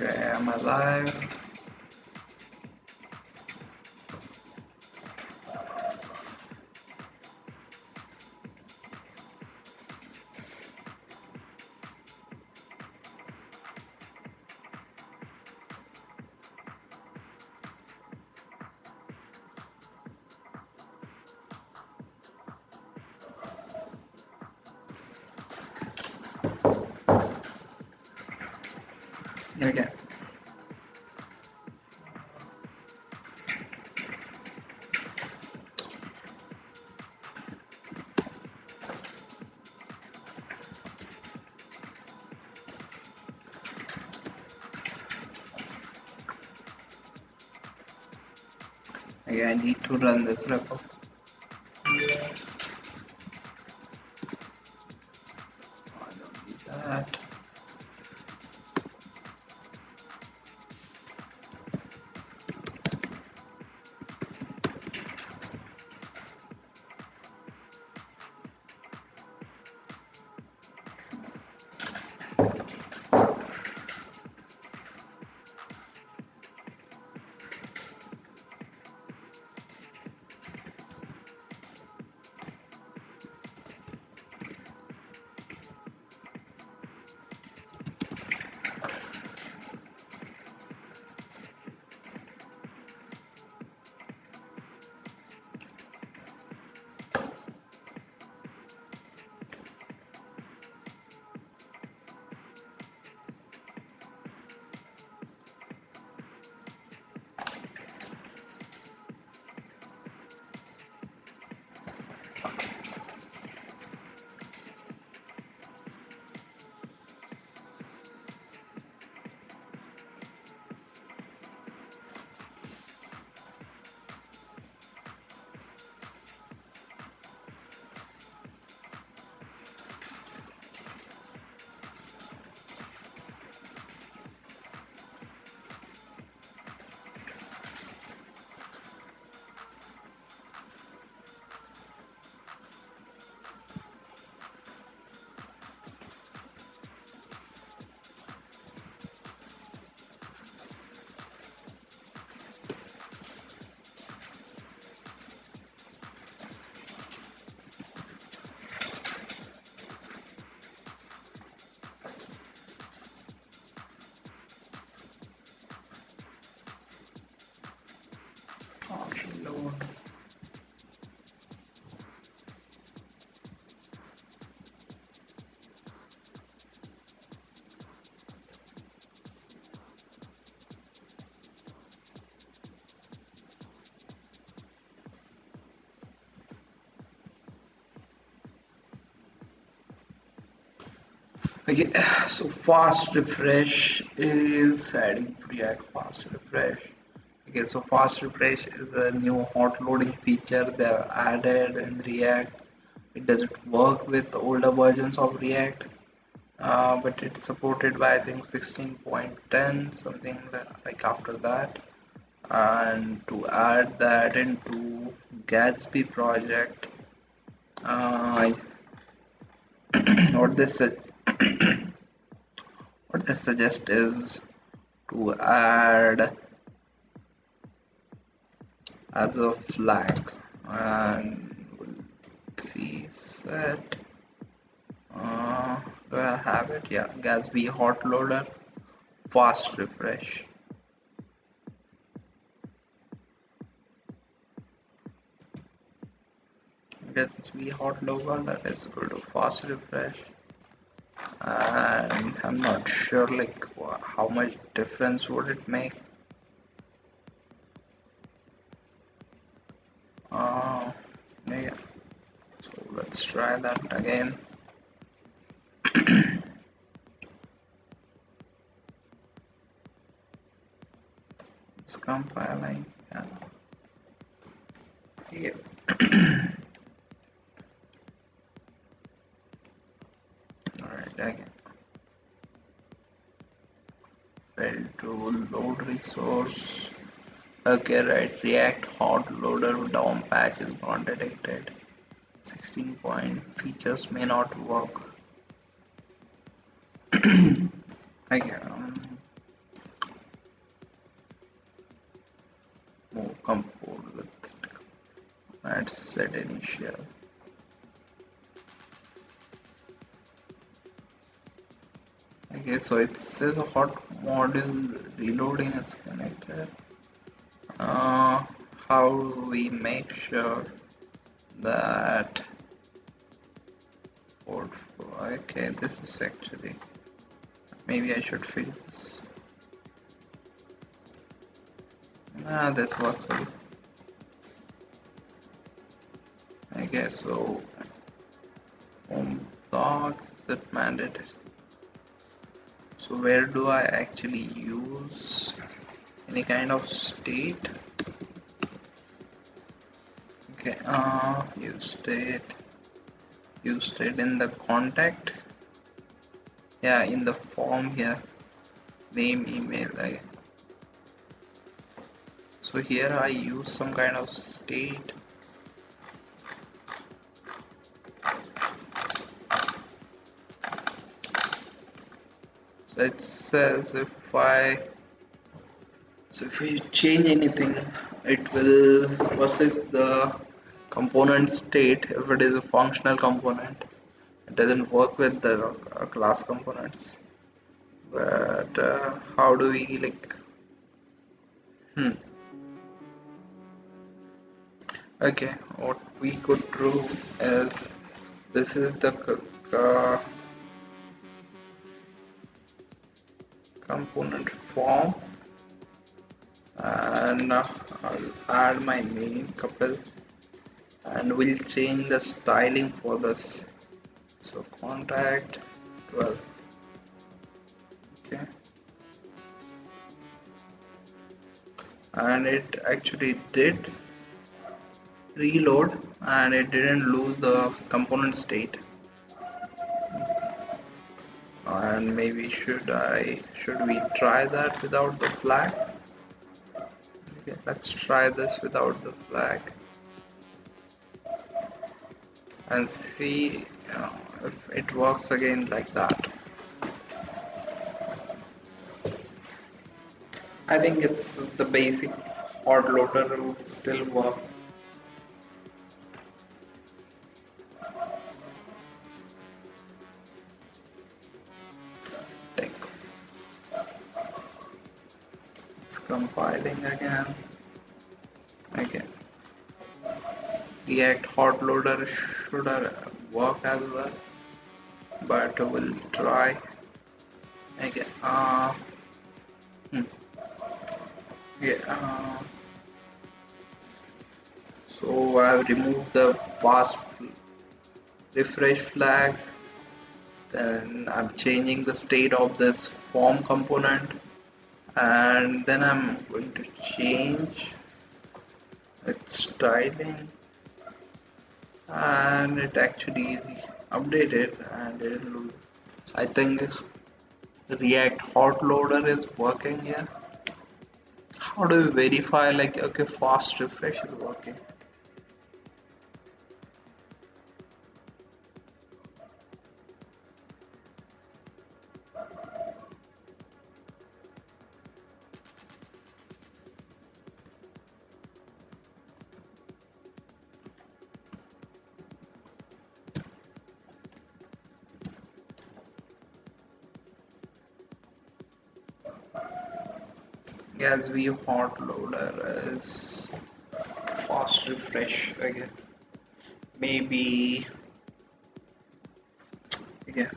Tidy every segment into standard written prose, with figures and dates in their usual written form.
Okay, am I live? Okay. Okay, I need to run this repo. I don't need that. Load. Okay, so fast refresh is adding React fast refresh. Okay, so fast refresh is a new hot loading feature they've added in React. It doesn't work with older versions of React, but it's supported by I think 16.10 something like after that. And to add that into Gatsby project, uh, what they said, what they suggest is to add as a flag, and we'll see set. Do I have it? Yeah, Gatsby hot loader fast refresh. Gatsby hot loader is equal to fast refresh, and I'm not sure like how much difference would it make. Uh, yeah, so let's try that again. It's compiling. Yeah. Alright, again. Failed to load resource. Okay, right. React hot loader DOM patch is not detected. 16 point features may not work. Okay. compose with it. Let's set initial. Okay, so it says a hot module reloading is connected. Uh, how do we make sure that port? Okay, this is actually, maybe I should fix this. This works. Okay, so dog is it mandatory? So where do I actually use any kind of state? Okay, use state in the contact. Yeah, in the form here, name, email. So here I use some kind of state. So it says if we change anything, it will process the component state. If it is a functional component, it doesn't work with the class components. But how do we like? Okay, what we could do is this is the component form, and I'll add my main couple, and we'll change the styling for this. So contact 12. Okay, and it actually did reload and it didn't lose the component state. And maybe should we try that without the flag? Okay, let's try this without the flag and see if it works again like that. I think it's the basic hot loader would still work. Compiling again. Okay, React hot loader should work as well, but we'll try. Okay, yeah, so I've removed the fast refresh flag, then I'm changing the state of this form component, and then I'm going to change its styling, and it actually updated, and I think React hot loader is working here. How do we verify like okay fast refresh is working? Gatsby hot loader is fast refresh again. Maybe again.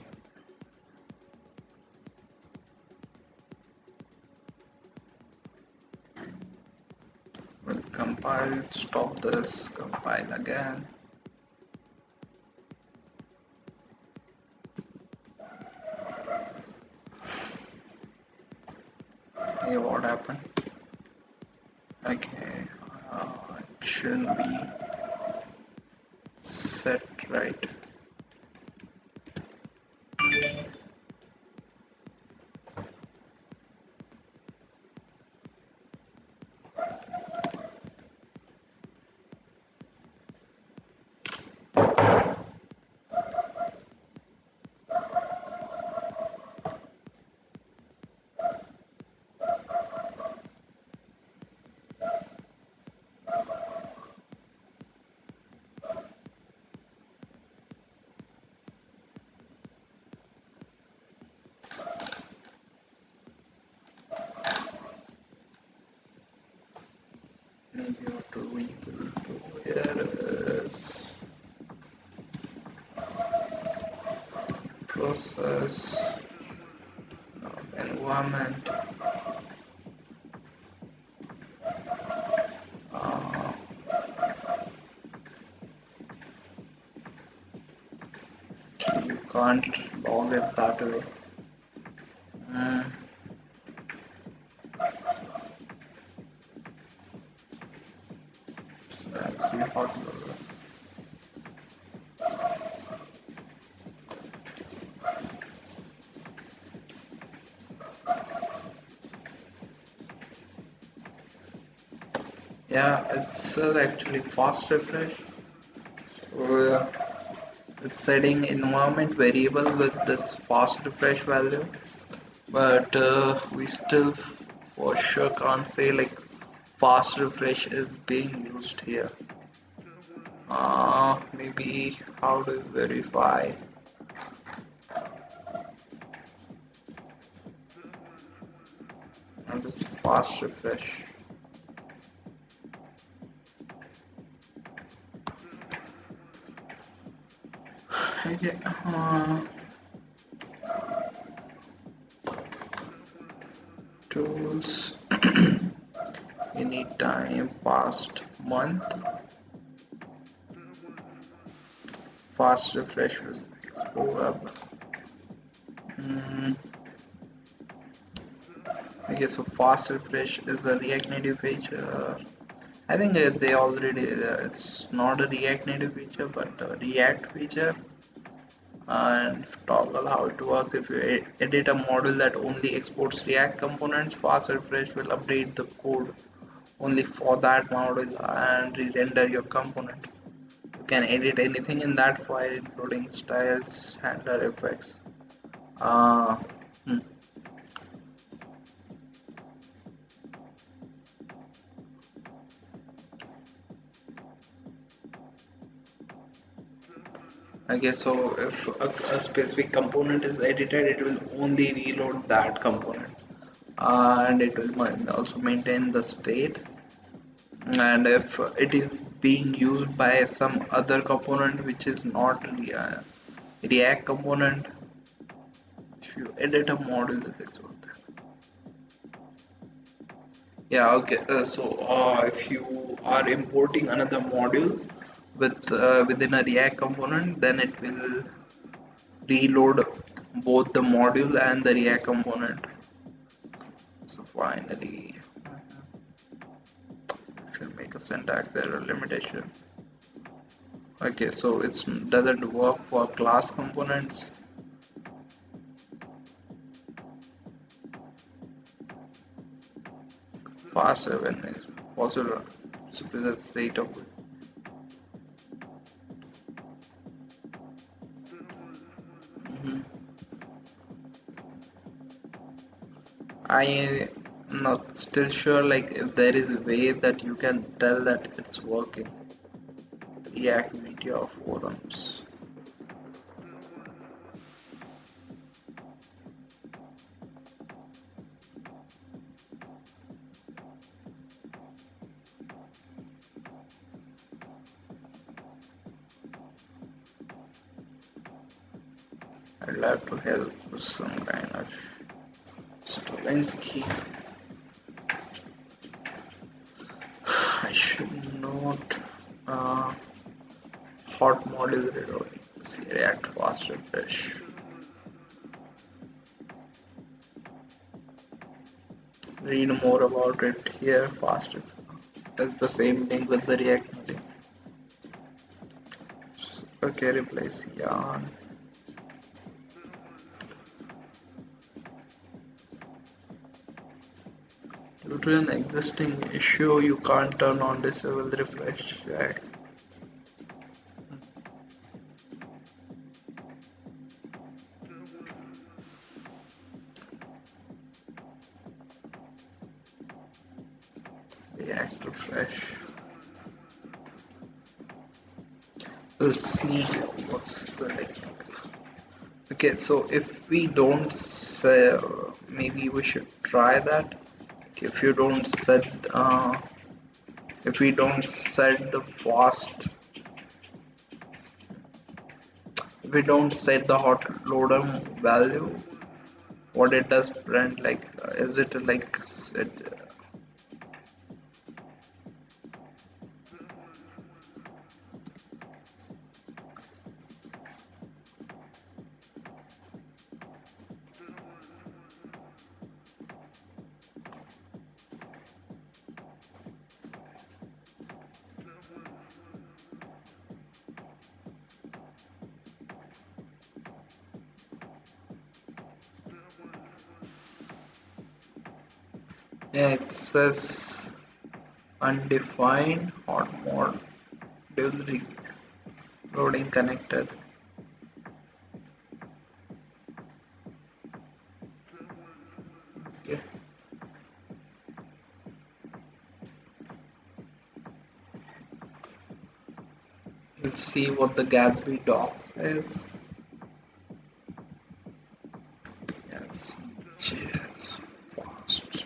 We'll compile, stop this, compile again. Hey, what happened? Okay, it shouldn't be set right. you have to rebuild to where is process environment. Uh, you can't log it that way. Mm, that's be hot. Yeah, it's actually fast refresh. So, it's setting environment variable with this fast refresh value, but we still for sure can't say like fast refresh is being used here. Maybe how to verify this fast refresh. Okay, tools, anytime, past month, fast refresh with Expo Web. Okay, so fast refresh is a React Native feature. I think they already, it's not a React Native feature, but a React feature. And toggle how it works. If you edit a module that only exports React components, FastRefresh will update the code only for that module and re-render your component. You can edit anything in that file, including styles, handler effects. Uh, hmm. Okay, so if a specific component is edited, it will only reload that component, and it will also maintain the state. And if it is being used by some other component which is not React component, if you edit a module with this one. Yeah, okay. So if you are importing another module within a React component, then it will reload both the module and the React component. So finally, it will make a syntax error limitation. Okay, so it doesn't work for class components. Fast 7 is possible. So this is state of it. I am not still sure like if there is a way that you can tell that it's working. React Media forums. I'd like to help with some kind of Stolinsky. I should not hot module reloading. See React fast refresh. Read more about it here fast refresh. It's the same thing with the React module. Okay, replace yarn. Due to an existing issue, you can't turn on disable refresh check. React refresh. We'll see what's the technical. Okay, so if we don't say, maybe we should try that. If you don't set If we don't set the fast, if we don't set the hot loader value, what it does print, like is it like set, yeah, it says undefined hot mode dual loading connected. Okay. Let's see what the Gatsby doc says. GatsbyJS fast.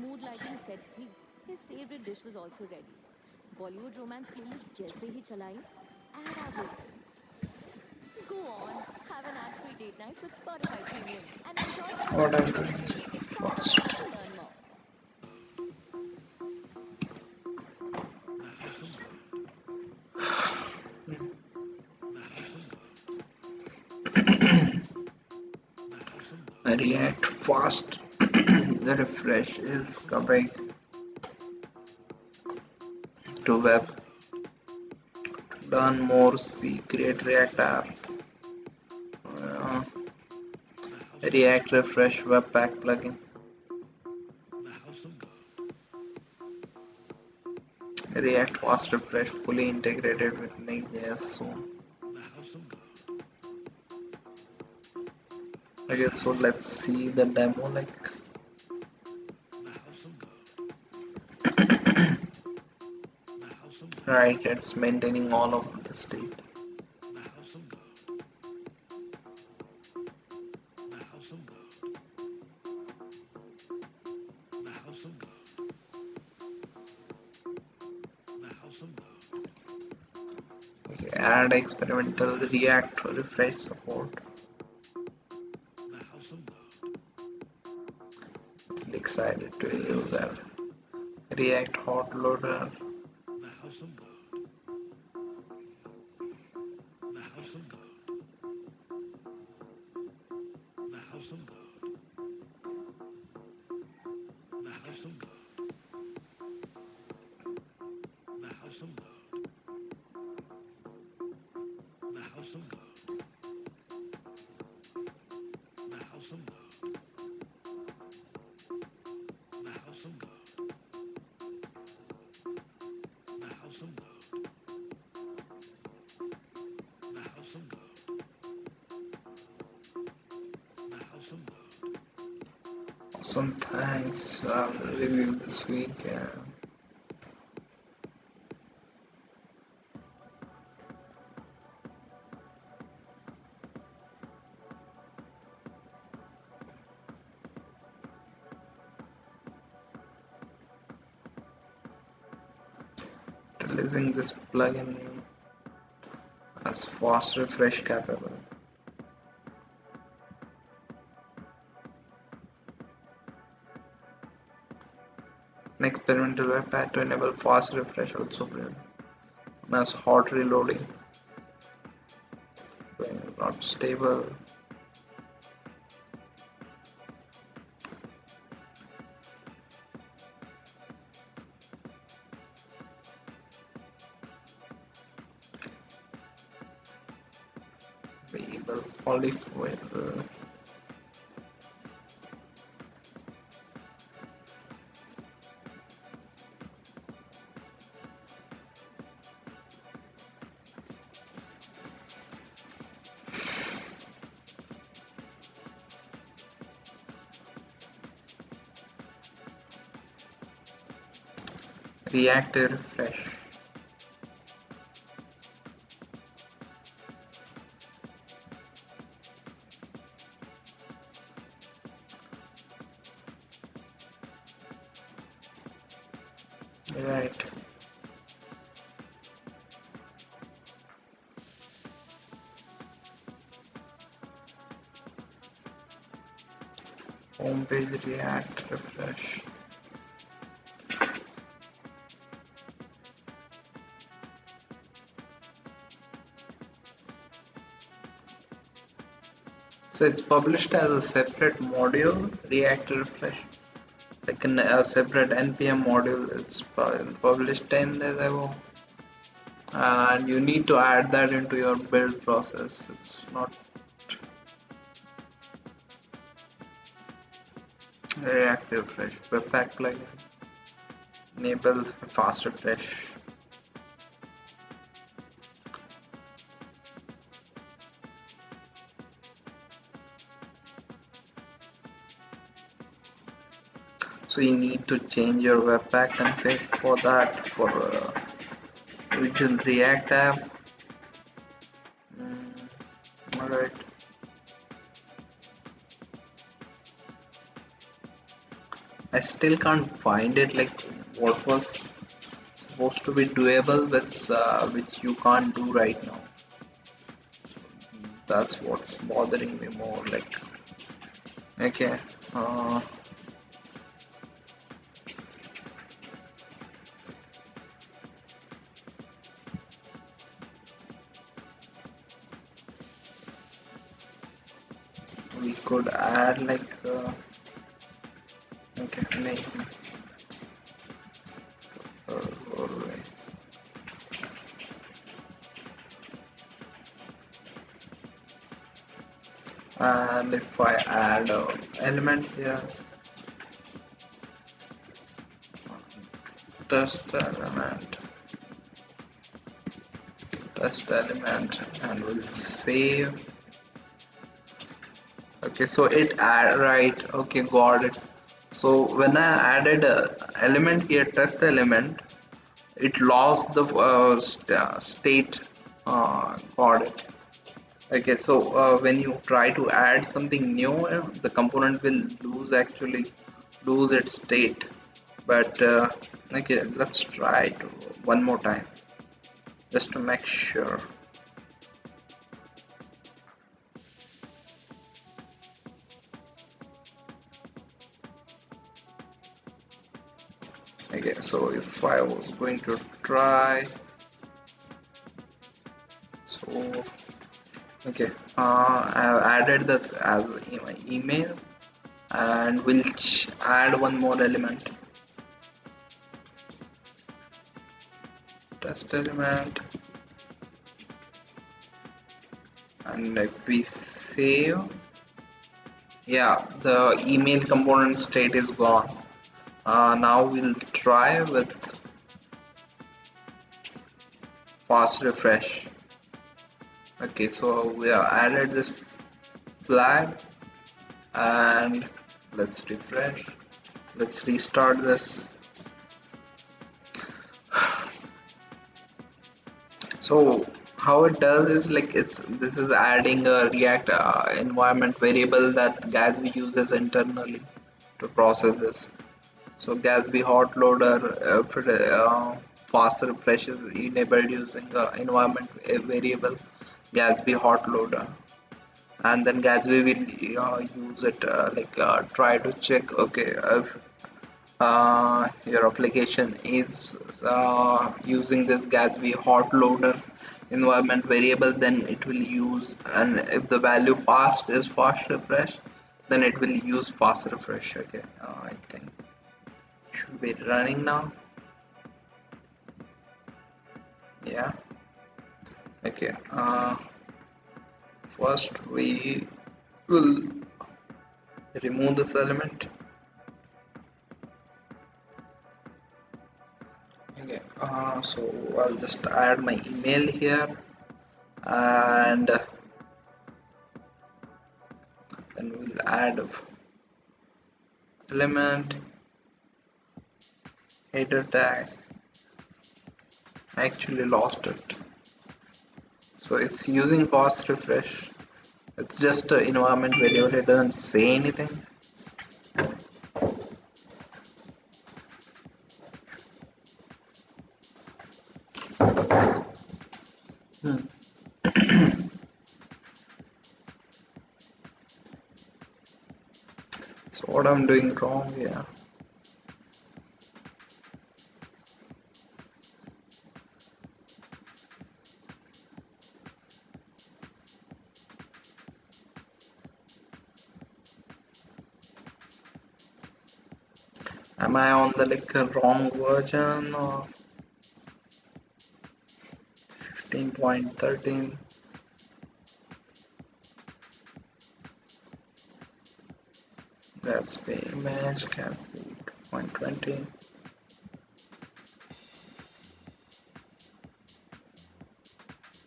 Mood lighting set थी. His favorite dish was also ready. Bollywood romance playlist जैसे ही चलाई, ad आ गई. Go on, have an ad-free date night with Spotify Premium and enjoy What I'm unlimited doing streaming. Tap the fast. banner to learn more. React fast. The refresh is coming to web. Learn more. See create React app. Uh, React refresh webpack plugin. React fast refresh fully integrated with Next.js soon. Okay, so let's see the demo. Like, right, it's maintaining all of the state. Okay, add experimental React refresh support. Excited to use that. React hot loader. Awesome, thanks. Review this week. Releasing this plugin as fast refresh capable. An experimental webpack to enable fast refresh also as hot reloading. Not stable. Variable polyfill. Reactive refresh. Right. Homepage React refresh. So it's published as a separate module, React refresh, like a separate npm module. It's published 10 days ago, and you need to add that into your build process. It's not React refresh. Webpack plugin enables fast refresh. So you need to change your webpack config for that, for Visual React app. Alright. I still can't find it, like what was supposed to be doable which you can't do right now. That's what's bothering me more, like okay, we could add like okay, name or and if I add a element here, test element, and we'll save. Okay, so it add right. Okay, got it. So when I added a element here, test element, it lost the state. Got it. Okay, so when you try to add something new, the component will lose its state. But okay, let's try it one more time just to make sure. Okay, so if I was going to try, so okay, I've added this as my email, and we'll add one more element, test element, and if we save, yeah, the email component state is gone. Now we'll try with fast refresh. Okay, so we have added this flag, and let's refresh. Let's restart this. So how it does is like this is adding a React environment variable that Gatsby uses internally to process this. So Gatsby hot loader fast refresh is enabled using environment variable Gatsby hot loader, and then Gatsby will use it try to check, okay, if your application is using this Gatsby hot loader environment variable, then it will use, and if the value passed is fast refresh, then it will use fast refresh. Okay, I think should be running now. Yeah. Okay, first we will remove this element. Okay, so I'll just add my email here, and then we'll add element, header tag. I actually lost it. So it's using fast refresh. It's just an environment variable, it doesn't say anything. So what I'm doing wrong here? Am I on the like wrong version or 16.13? Gatsby image, Gatsby 2.20.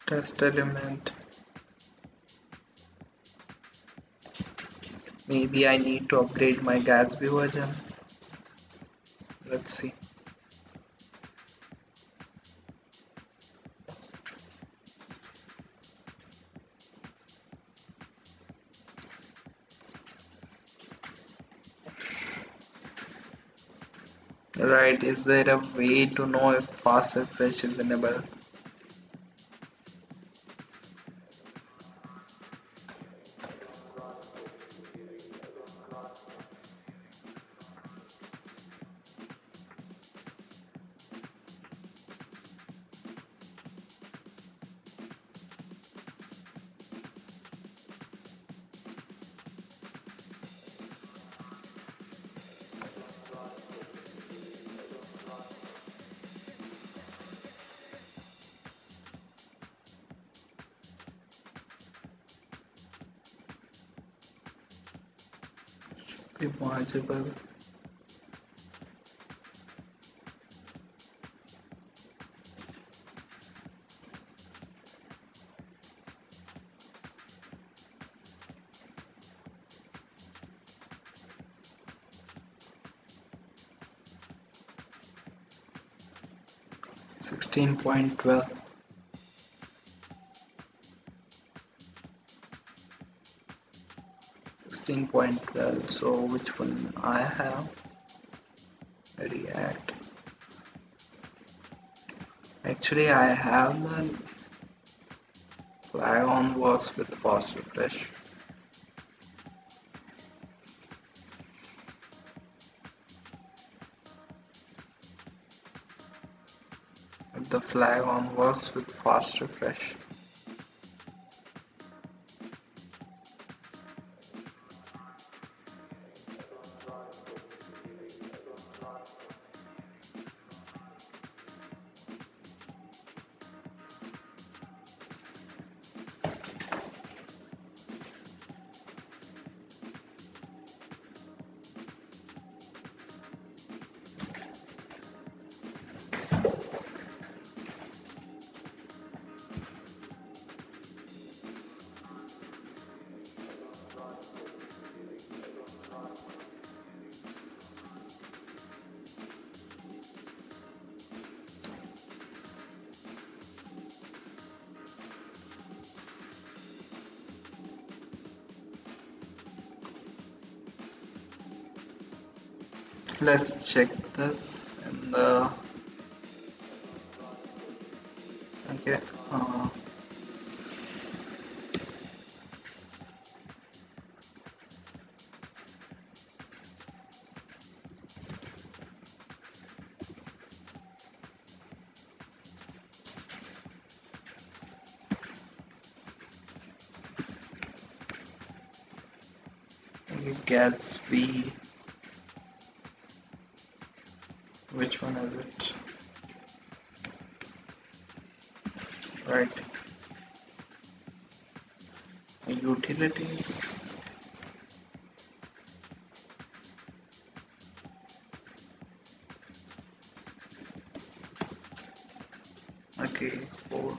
Test element. Maybe I need to upgrade my Gatsby version. Let's see. Right, is there a way to know if fast refresh is enabled? Be possible. Sixteen point 16.12. So which one I have? React. Actually, I have the flag on works with fast refresh. The flag on works with fast refresh. Let's check this in the okay. Gatsby. Which one is it? Right. Utilities. Okay, port.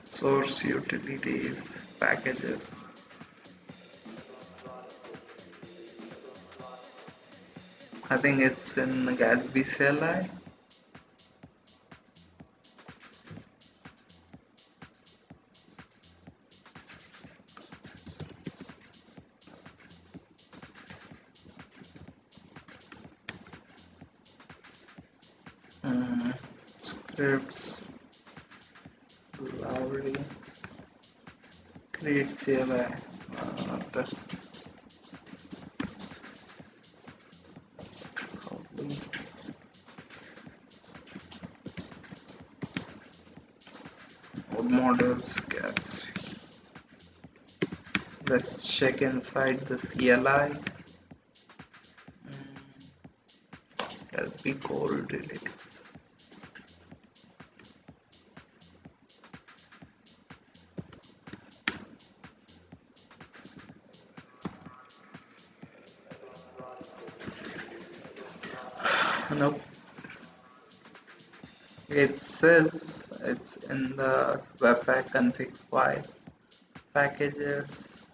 Source utilities packages. I think it's in Gatsby CLI. scripts, library, create CLI, probably code models, cats. Let's check inside the CLI. Let's be code related. Nope. It says it's in the webpack config file packages.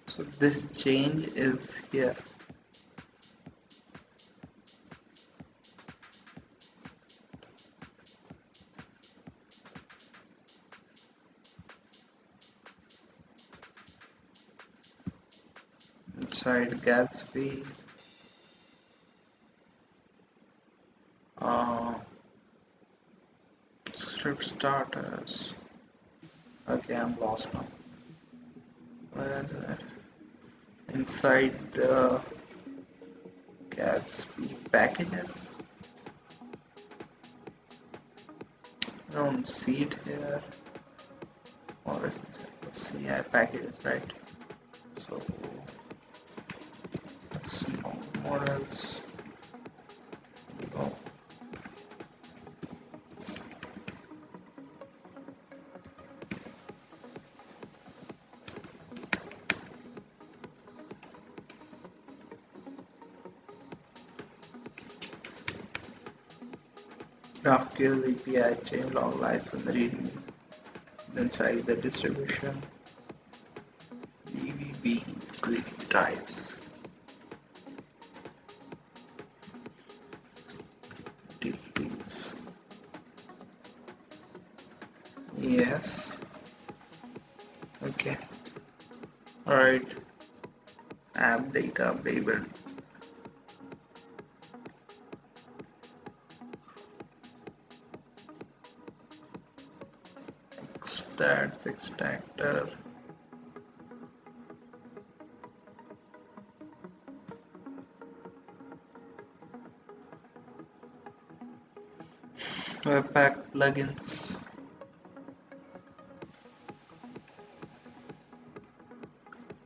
So this change is here. Inside Gatsby. Uh, Script starters. Okay, I'm lost now. Where is it? Inside the Gatsby packages. I don't see it here. Or is this CI packages, right? So let's know what else. Oh, GraphQL API chain log license readme inside the distribution DVB query types details. Yes. Okay. Alright. App data labeled. Stats extractor. Webpack plugins.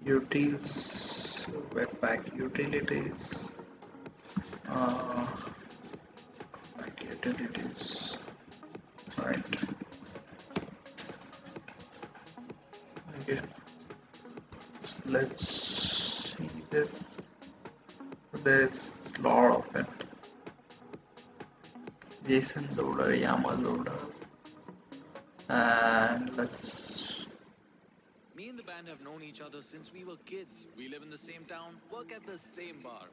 Utils. Webpack utilities. Like utilities. Right. Okay. So let's see this. There is a lot of it. JSON loader, YAML loader, and let's. Me and the band have known each other since we were kids. We live in the same town, work at the same bar.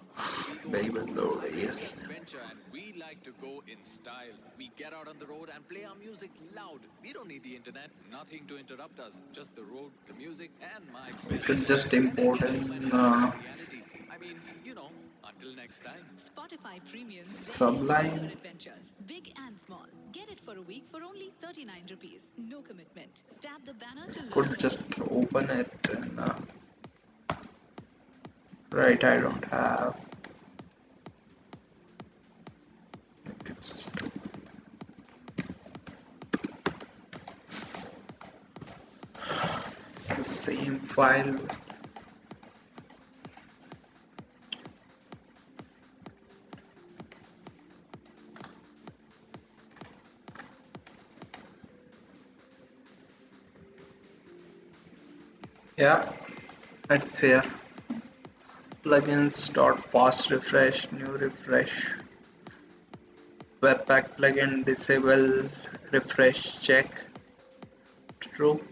We go on Babel tour with loader, yes. Psychedelic Adventure, and we like to go in style. We get out on the road and play our music loud. We don't need the internet, nothing to interrupt us. Just the road, the music, and my You best can just friends. And then import get home and in it's become a reality. I mean, until next time. Spotify Premium's there for all your Sublime. adventures, big and small. Get it for a week for only 39 rupees. No commitment. Tap the banner to learn Could more. just open it and right. I don't have. The same file. Yeah, it's here. Plugins.FastRefresh, new refresh. Webpack plugin disable refresh check. True.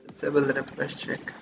Disable refresh check.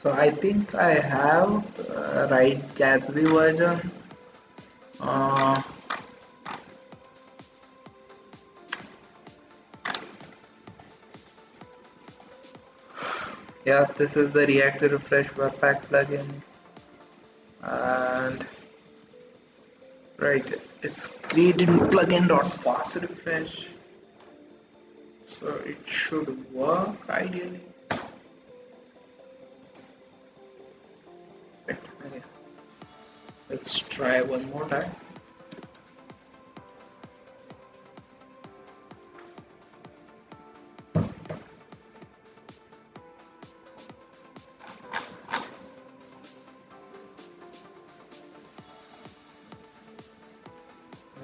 So I think I have right Gatsby version. Uh, yeah, this is the React Refresh Webpack plugin, and right, it's created plugin.fastRefresh, so it should work ideally. Right, okay. Let's try one more time.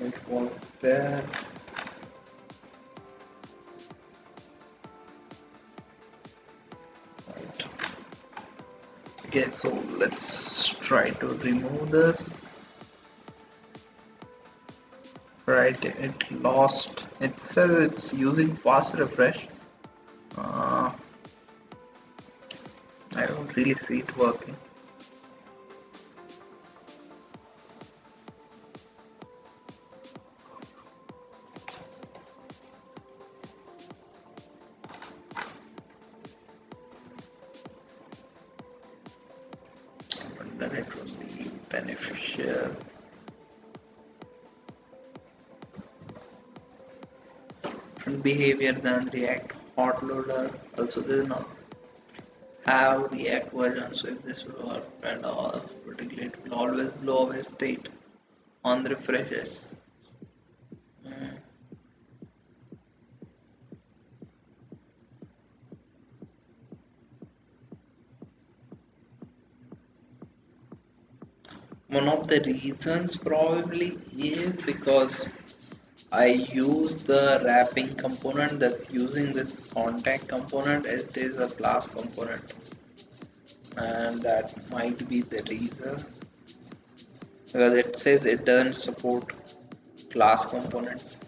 It was there. Right. Okay, so let's try to remove this. Right, it lost. It says it's using fast refresh. Uh, I don't really see it working. But then it will be beneficial. Different behavior than React hot loader. Also, does not have React version. So if this will work, and particularly it will always blow away state on the refreshes. Mm. One of the reasons probably is because I use the wrapping component that's using this contact component. It is a class component, and that might be the reason, because it says it doesn't support class components.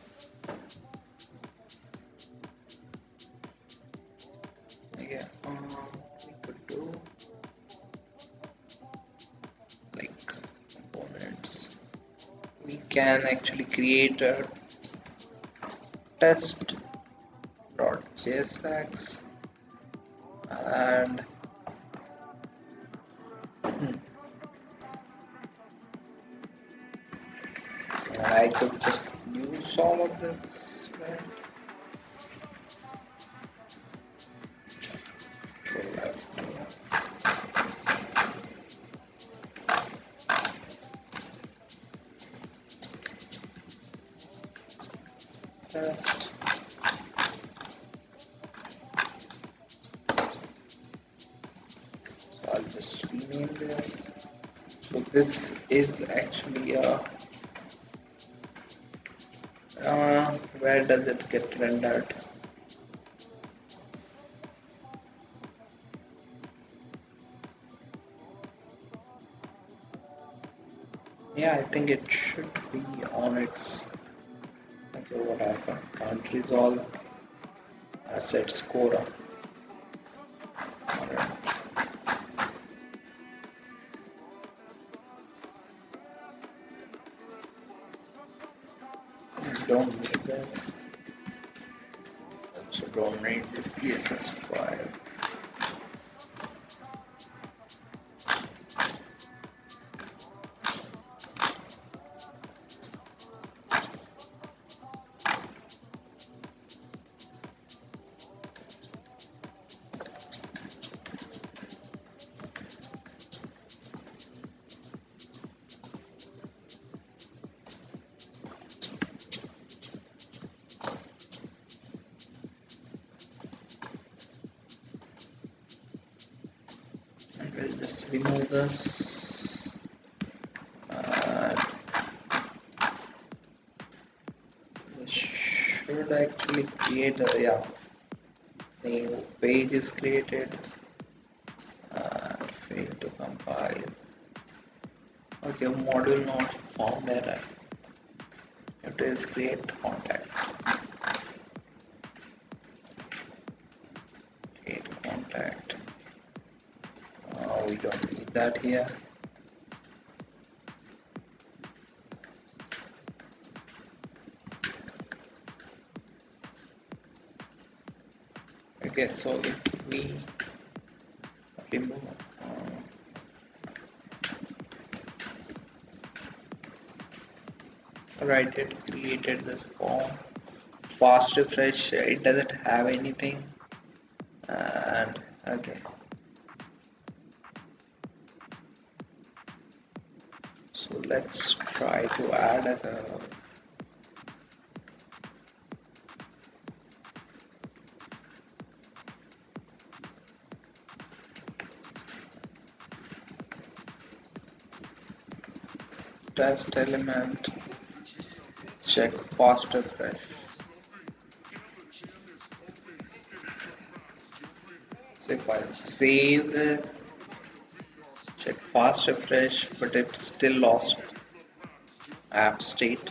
Yeah, we could do like components. We can actually create a test.jsx, and I could just use all of this, right? Test. So I'll just rename this. So this is actually a where does it get rendered? Yeah, I think it should be on its, okay, what happened? Can't resolve asset scorer. Alright. Don't need this. Also don't need the CSS file. And we'll just remove this. This should actually create a, yeah, new page is created. Fail to compile. Okay, module not found error. It is create contact. Create contact. that here. Okay, so if we remove right, it created this form. Fast refresh, it doesn't have anything. And okay, so let's try to add a test element, check fast refresh. So if I save this, check fast refresh, but it's still lost app state.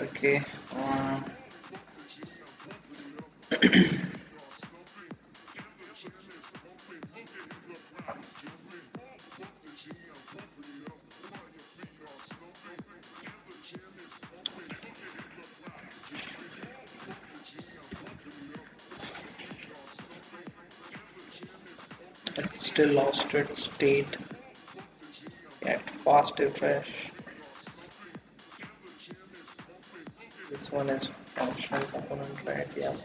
Okay, it still lost its state. Yet fast refresh. This one is functional component, right? Yeah.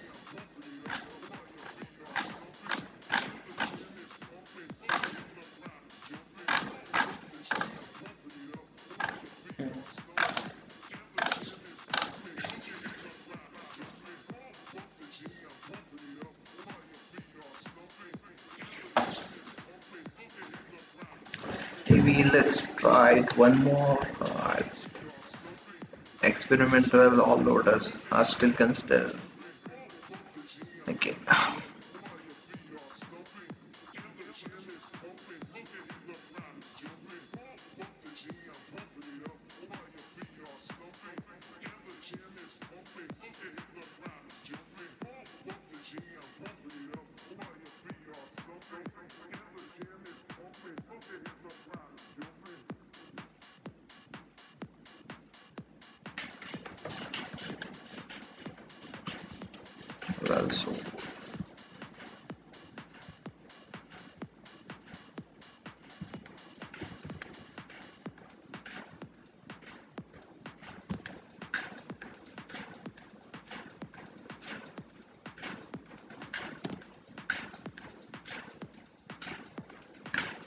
Maybe let's try it one more. Experimental all loaders are still considered. Okay. Well, so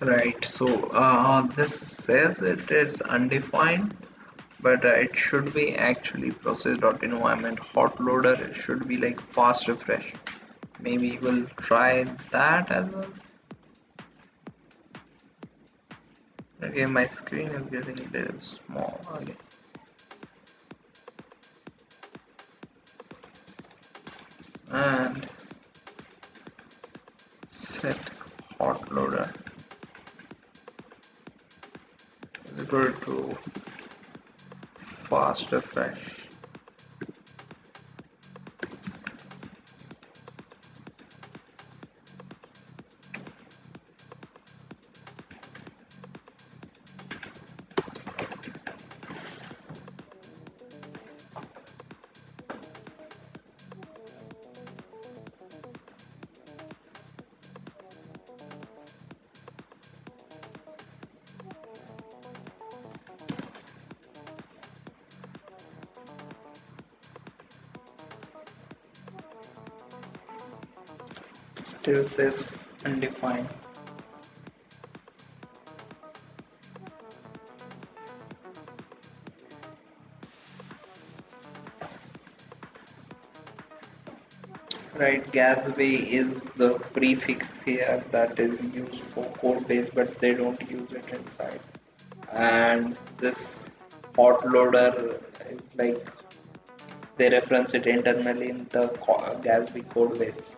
right. So this says it is undefined, but it should be actually process.environment hot loader. It should be like fast refresh. Maybe we'll try that as well. Okay, my screen is getting a little small. Okay. And set hot loader is equal to fast refresh. Still says undefined. Right, Gatsby is the prefix here that is used for code base, but they don't use it inside. And this hot loader is like They reference it internally in the Gatsby code base.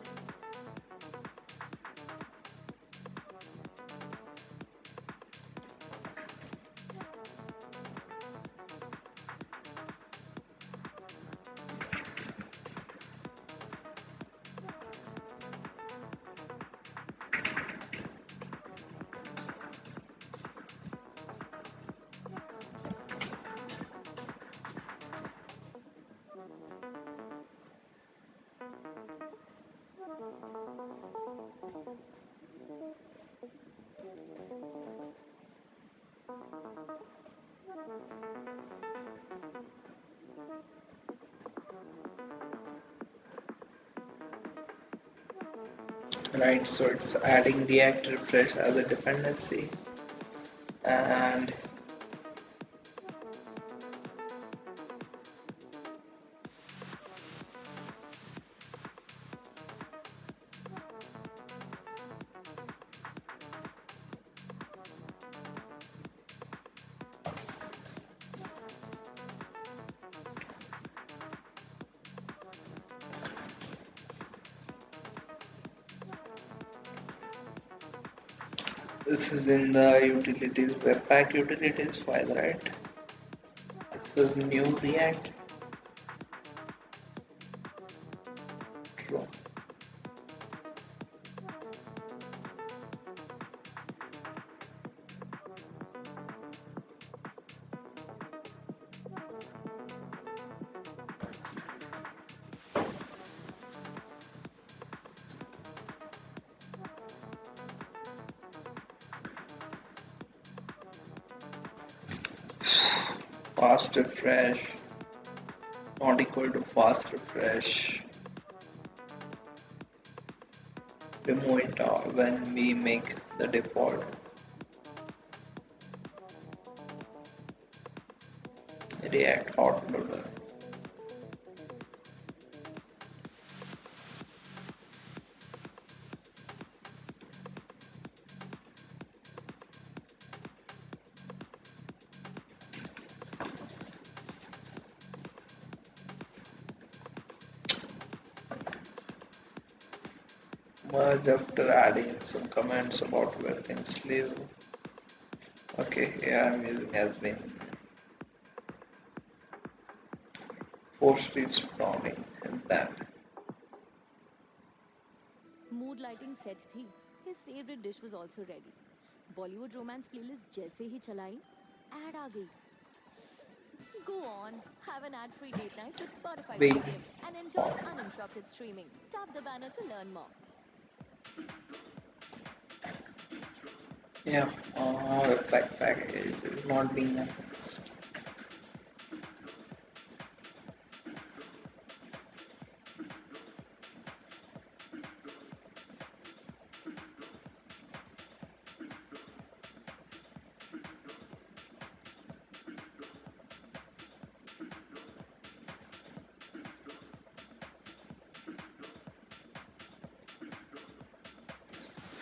Right, so it's adding React refresh as a dependency, and this is in the utilities webpack utilities file, right? This is new React. True. Fast refresh not equal to fast refresh. Remove it when we make the default React hot loader. Merge after adding some comments about where things live. Okay, yeah, I'm using has been forced respawning and that. Mood lighting set थी, his favourite dish was also ready. Bollywood romance playlist जैसे ही चलाई, add आ गई। Go on, have an ad-free date night with Spotify Wait, Premium and enjoy uninterrupted streaming. Tap the banner to learn more. yeah, webpack package is not being announced.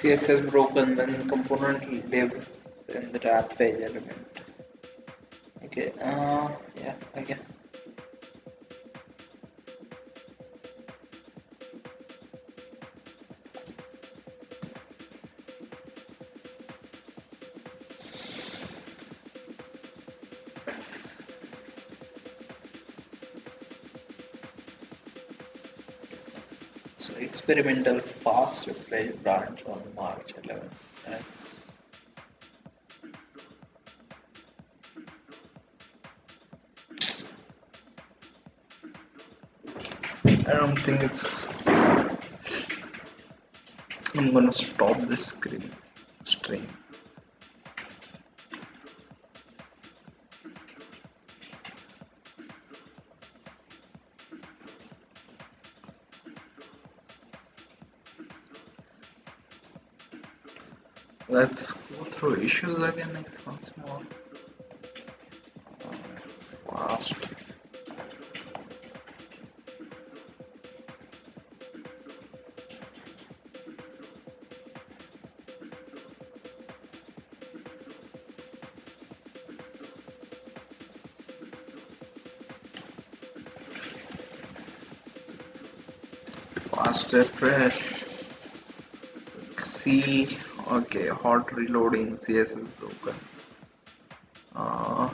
CSS broken when component live in the tab page element. Okay, yeah, okay. So experimental fast refresh branch on March 11th. That's I don't think it's. I'm gonna stop this stream. Let's go through issues again like once more. Fast. fast refresh. See, okay, hot reloading. CS is broken. Uh,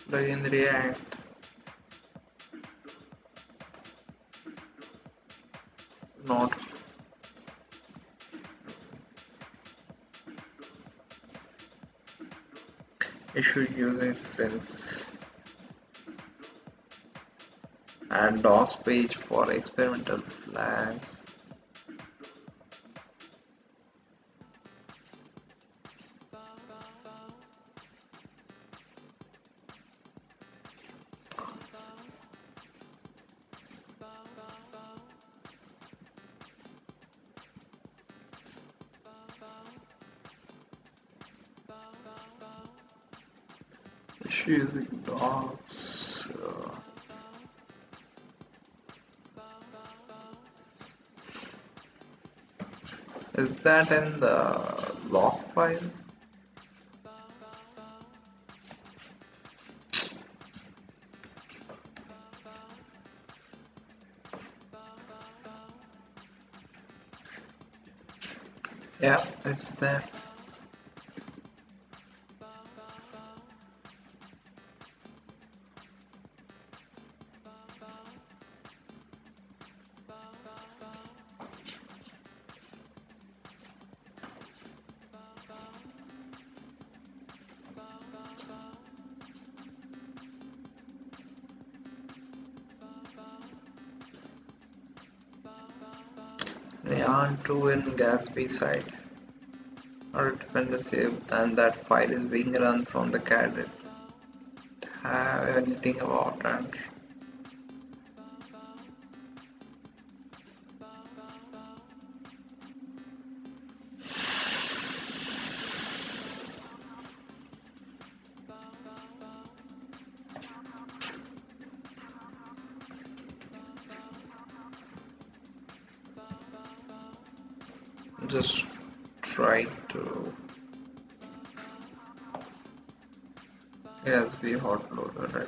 Plugin React. Not issued using since and docs page for experimental flags. Issue using docs. Is that in the log file? Yeah, it's there. Yarn 2 in Gatsby side or dependency, and that file is being run from the cat. Have anything about that? Just try to Gatsby hot loader, right?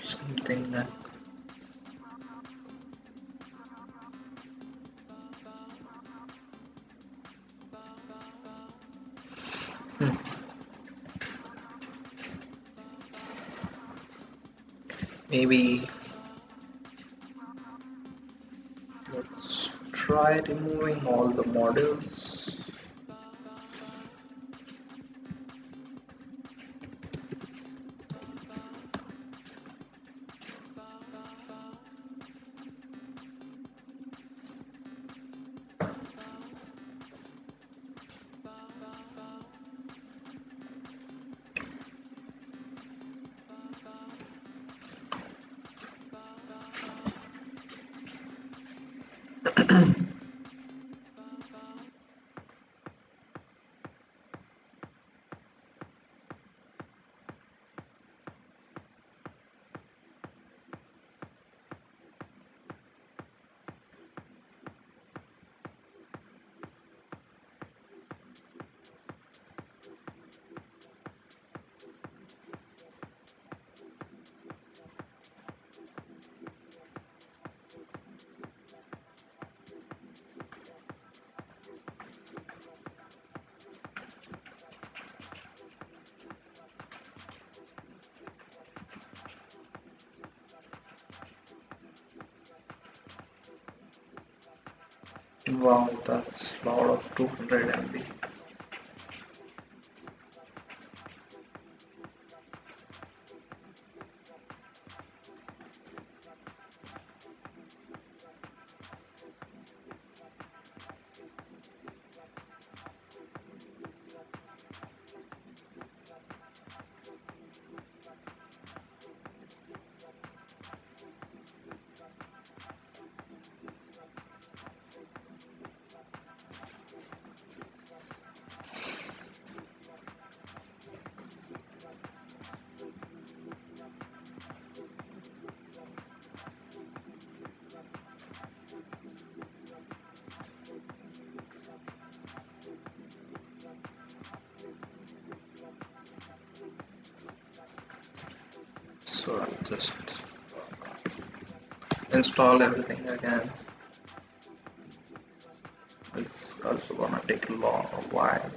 Something that maybe let's try removing all the modules. Wow, that's a lot of 200 MB. So I'll just install everything again. It's also gonna take a while.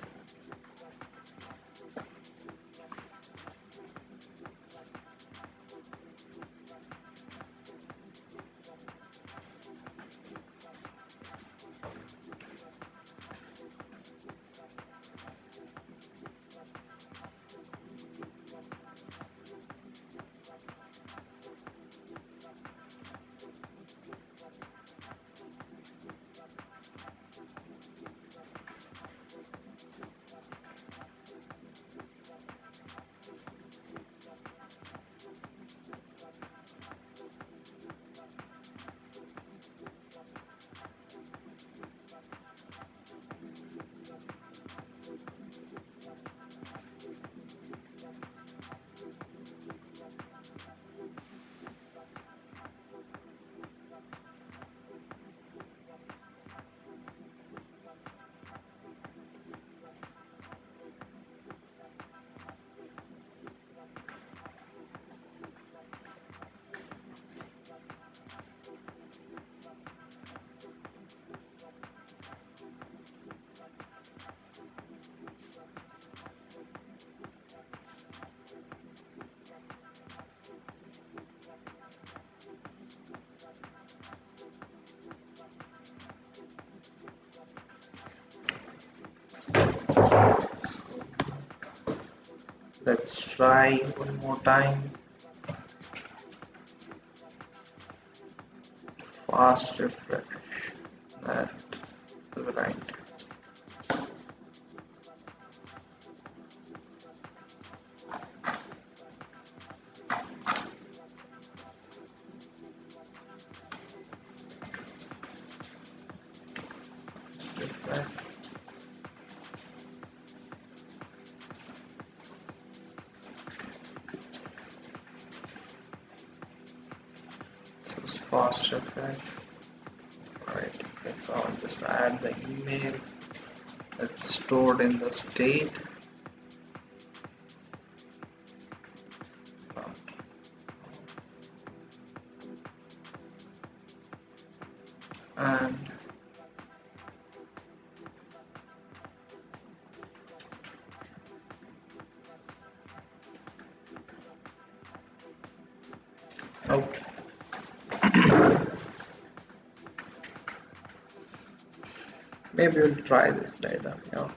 Let's try one more time. Fast refresh. That is right. Refresh. This is fast refresh. Right. Okay, so I'll just add the email. It's stored in the state. And okay. Maybe we'll try this data. Yeah.